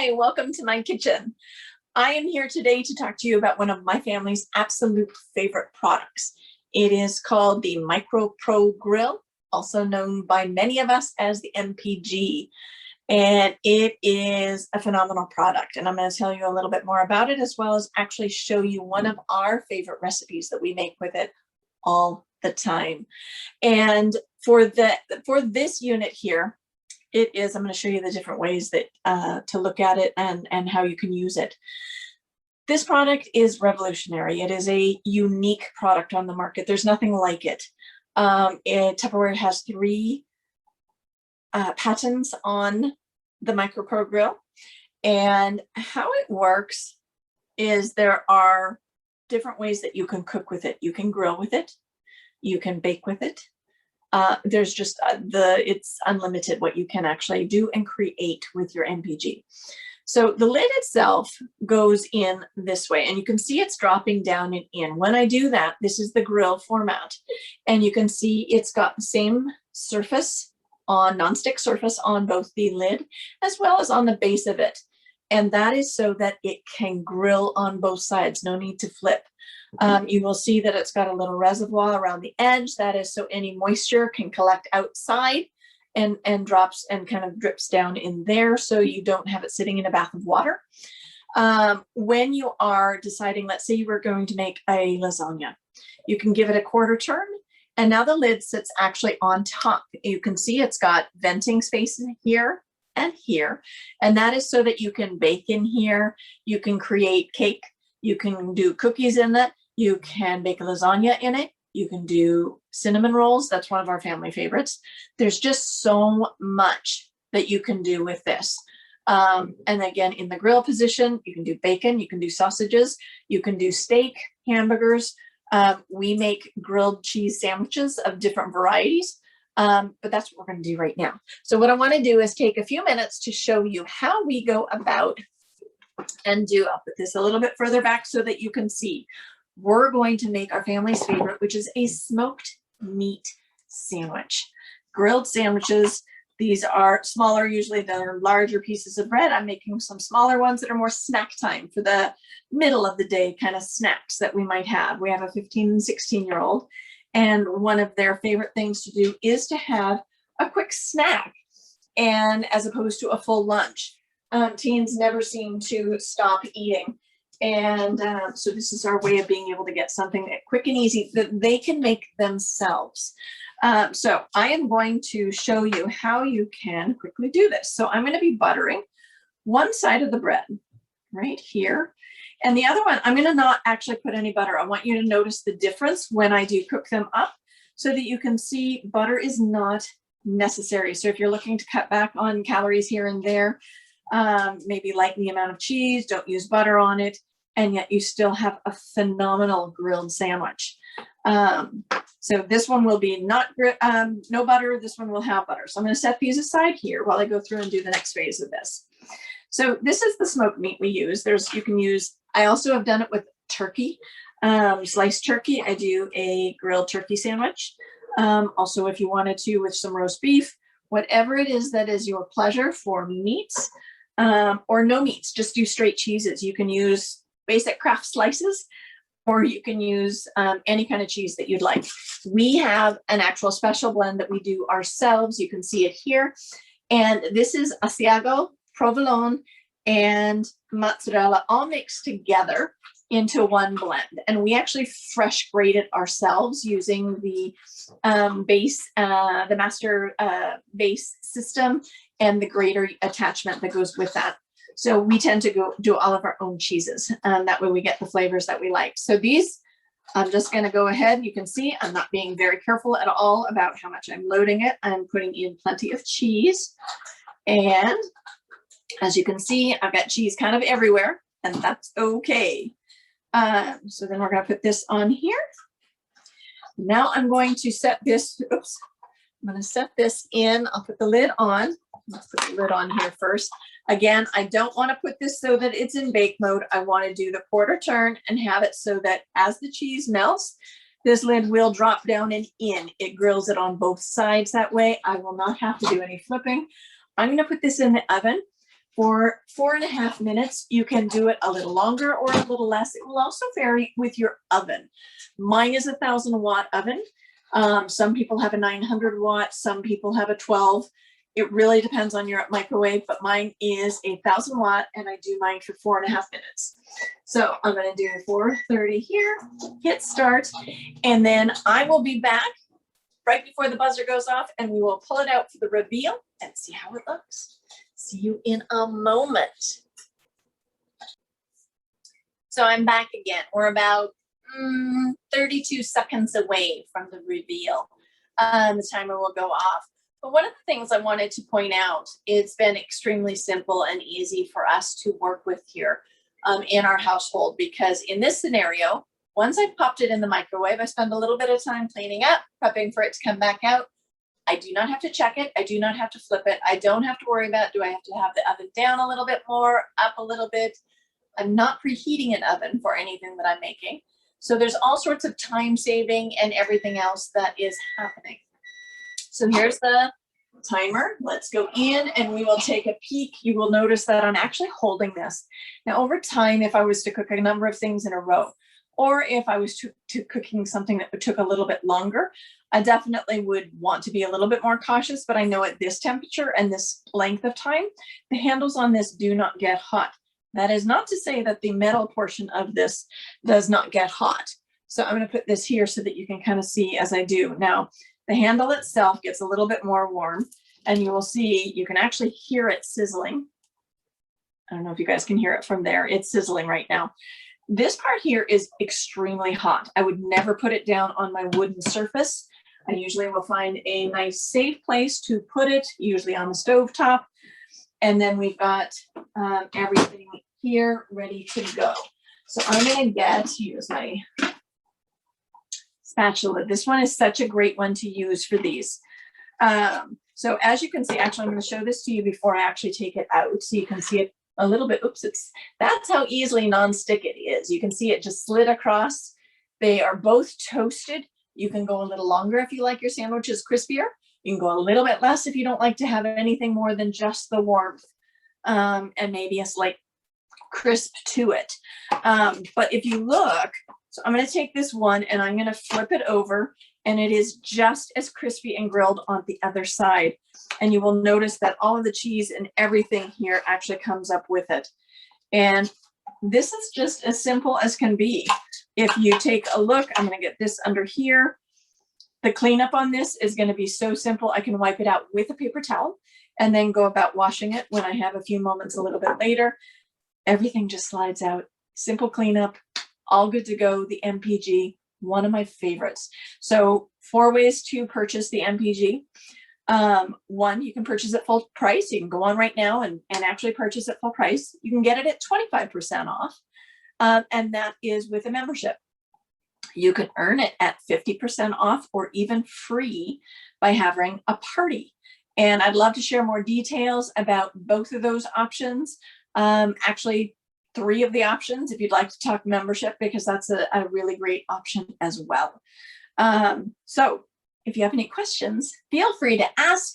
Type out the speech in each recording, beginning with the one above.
Hi, welcome to my kitchen. I am here today to talk to you about one of my family's absolute favorite products. It is called the Micro Pro Grill, also known by many of us as the MPG. And it is a phenomenal product. And I'm going to tell you a little bit more about it, as well as actually show you one of our favorite recipes that we make with it all the time. And for this unit here, it is, I'm going to show you the different ways that to look at it and how you can use it. This product is revolutionary. It is a unique product on the market. There's nothing like it. Tupperware has 3 patents on the Micro Pro Grill. And how it works is there are different ways that you can cook with it. You can grill with it. You can bake with it. There's just it's unlimited what you can actually do and create with your MPG. So the lid itself goes in this way, and you can see it's dropping down and in. When I do that, this is the grill format, and you can see it's got the same surface on nonstick surface on both the lid as well as on the base of it. And that is so that it can grill on both sides. No need to flip. You will see that it's got a little reservoir around the edge. That is so any moisture can collect outside and drops and kind of drips down in there, so you don't have it sitting in a bath of water. When you are deciding, let's say you were going to make a lasagna, you can give it a quarter turn, and now the lid sits actually on top. You can see it's got venting space here and here, and that is so that you can bake in here, you can create cake, you can do cookies in it, you can bake a lasagna in it, you can do cinnamon rolls. That's one of our family favorites. There's just so much that you can do with this. And again, in the grill position, you can do bacon, you can do sausages, you can do steak, hamburgers. We make grilled cheese sandwiches of different varieties, but that's what we're going to do right now. So what I want to do is take a few minutes to show you how we go about and I'll put this a little bit further back so that you can see. We're going to make our family's favorite, which is a smoked meat sandwich. Grilled sandwiches, these are smaller, usually they're larger pieces of bread. I'm making some smaller ones that are more snack time for the middle of the day kind of snacks that we might have. We have a 15 and 16-year-old, and one of their favorite things to do is to have a quick snack, and as opposed to a full lunch. Teens never seem to stop eating. And so this is our way of being able to get something quick and easy that they can make themselves. So I am going to show you how you can quickly do this. So I'm going to be buttering one side of the bread right here. And the other one, I'm going to not actually put any butter. I want you to notice the difference when I do cook them up so that you can see butter is not necessary. So if you're looking to cut back on calories here and there, maybe lighten the amount of cheese, don't use butter on it, and yet you still have a phenomenal grilled sandwich. So this one will be no butter, this one will have butter. So I'm going to set these aside here while I go through and do the next phase of this. So this is the smoked meat we use. I also have done it with turkey, sliced turkey. I do a grilled turkey sandwich. Also, if you wanted to, with some roast beef, whatever it is that is your pleasure for meats. Or no meats, just do straight cheeses. You can use basic Kraft slices, or you can use any kind of cheese that you'd like. We have an actual special blend that we do ourselves. You can see it here. And this is Asiago, provolone, and mozzarella all mixed together into one blend. And we actually fresh grate it ourselves using the master base system and the grater attachment that goes with that. So we tend to do all of our own cheeses, and that way we get the flavors that we like. So these, I'm just going to go ahead. You can see I'm not being very careful at all about how much I'm loading it. I'm putting in plenty of cheese. And as you can see, I've got cheese kind of everywhere, and that's okay. So then we're going to put this on here. Now I'm going to set this, I'm going to set this in. I'll put the lid on. Let's put the lid on here first. Again, I don't want to put this so that it's in bake mode. I want to do the quarter turn and have it so that as the cheese melts, this lid will drop down and in. It grills it on both sides that way. I will not have to do any flipping. I'm going to put this in the oven for 4.5 minutes. You can do it a little longer or a little less. It will also vary with your oven. Mine is a 1,000-watt oven. Some people have a 900-watt, some people have a 12. It really depends on your microwave, but mine is a 1,000-watt, and I do mine for 4.5 minutes. So I'm going to do 4:30 here, hit start, and then I will be back right before the buzzer goes off, and we will pull it out for the reveal and see how it looks. See you in a moment. So I'm back again. We're about 32 seconds away from the reveal. The timer will go off. But one of the things I wanted to point out, it's been extremely simple and easy for us to work with here in our household, because in this scenario, once I've popped it in the microwave, I spend a little bit of time cleaning up, prepping for it to come back out. I do not have to check it. I do not have to flip it. I don't have to worry about, do I have to have the oven down a little bit more, up a little bit? I'm not preheating an oven for anything that I'm making. So there's all sorts of time saving and everything else that is happening. So here's the timer. Let's go in and we will take a peek. You will notice that I'm actually holding this. Now over time, if I was to cook a number of things in a row, or if I was to cooking something that took a little bit longer, I definitely would want to be a little bit more cautious, but I know at this temperature and this length of time, the handles on this do not get hot. That is not to say that the metal portion of this does not get hot. So I'm going to put this here so that you can kind of see as I do. Now, the handle itself gets a little bit more warm, and you will see, you can actually hear it sizzling. I don't know if you guys can hear it from there. It's sizzling right now. This part here is extremely hot. I would never put it down on my wooden surface. I usually will find a nice safe place to put it, usually on the stove top. And then we've got everything here ready to go. So I'm going to use my spatula. This one is such a great one to use for these. So as you can see, actually, I'm going to show this to you before I actually take it out, so you can see it a little bit. Oops, that's how easily nonstick it is. You can see it just slid across. They are both toasted. You can go a little longer if you like your sandwiches crispier. You can go a little bit less if you don't like to have anything more than just the warmth and maybe a slight crisp to it. But if you look, so I'm going to take this one and I'm going to flip it over, and it is just as crispy and grilled on the other side. And you will notice that all of the cheese and everything here actually comes up with it. And this is just as simple as can be. If you take a look, I'm going to get this under here. The cleanup on this is going to be so simple. I can wipe it out with a paper towel and then go about washing it when I have a few moments a little bit later. Everything just slides out. Simple cleanup, all good to go. The MPG, one of my favorites. So 4 ways to purchase the MPG. One, you can purchase at full price. You can go on right now and actually purchase at full price. You can get it at 25% off. And that is with a membership. You can earn it at 50% off or even free by having a party. And I'd love to share more details about both of those options. Actually, 3 of the options if you'd like to talk membership, because that's a really great option as well. So if you have any questions, feel free to ask.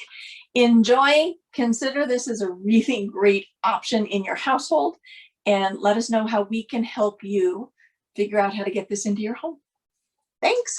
Enjoy. Consider this as a really great option in your household, and let us know how we can help you figure out how to get this into your home. Thanks.